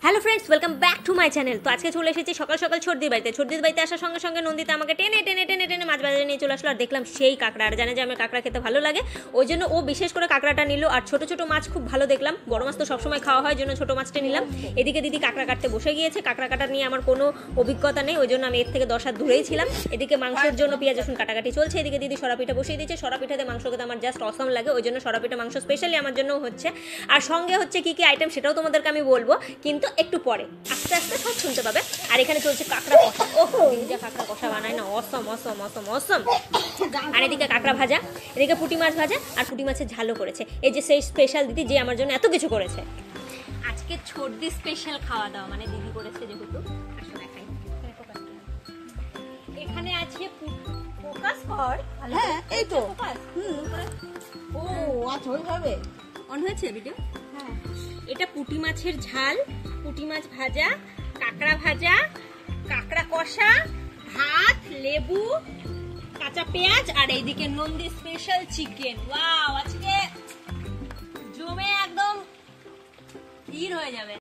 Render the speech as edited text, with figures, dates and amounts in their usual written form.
Hello friends, welcome back to my channel. তো আজকে চলে এসেছি সকাল সকাল ছর্দির বাড়িতে আসার সঙ্গে সঙ্গে নন্দিতা আমাকে টেনে টেনে টেনে টেনে মাছ বাজারে নিয়ে চলে আসলো। আর দেখলাম সেই কাঁকড়া, আর জানে যে আমার কাঁকড়া খেতে ভালো লাগে, ওই জন্য ও বিশেষ করে কাঁকড়াটা নিল। আর ছোটো ছোটো মাছ খুব ভালো দেখলাম, বড় মাছ তো সবসময় খাওয়া হয়, জন্য ছোটো মাছটা নিলাম। এদিকে দিদি কাঁকড়া কাটতে বসে গিয়েছে। কাঁকড়া কাটা নিয়ে আমার কোনো অভিজ্ঞতা নেই, ওই জন্য আমি এর থেকে 10 হাত দূরেই ছিলাম। এদিকে মাংসের জন্য পেঁয়াজ রসুন কাটাকাটি চলছে। এদিকে দিদি সরাপিঠা বসিয়ে দিয়েছে। সরাপিঠাতে মাংস খেতে আমার জাস্ট অসম লাগে, ওই জন্য সরাপিঠা মাংস স্পেশালি আমার জন্য হচ্ছে। আর সঙ্গে হচ্ছে কী কী আইটেম সেটাও তোমাদেরকে আমি বলবো, কিন্তু একটু পরে আস্তে আস্তে সব শুনতে পাবে। আর এখানে চলছে কাঁকড়া কষা। ওহো, যা কাঁকড়া কষা বানায় না, অসম অসম অসম অসম। আর এদিকে কাঁকড়া ভাজা, এদিকে পুঁটি মাছ ভাজা, আর পুঁটি মাছের ঝালও করেছে। এই যে সেই স্পেশাল দিদি যে আমার জন্য এত কিছু করেছে। আজকে ছর্দি স্পেশাল খাওয়া দাওয়া, মানে দিদি করেছে যেহেতু। এখানে আছে ফোকাস কর। হ্যাঁ, এই তো। ও আচ্ছা, ওইভাবে অন হয়েছে ভিডিও। হ্যাঁ, এটা পুঁটি মাছের ঝাল, পুঁটি মাছ ভাজা, কাঁকড়া ভাজা, কাঁকড়া কষা, ভাত, লেবু, কাঁচা পেঁয়াজ, আর এইদিকে নন্দী স্পেশাল চিকেন। ওয়াও, আজকে জমে একদম ভিড় হয়ে যাবে।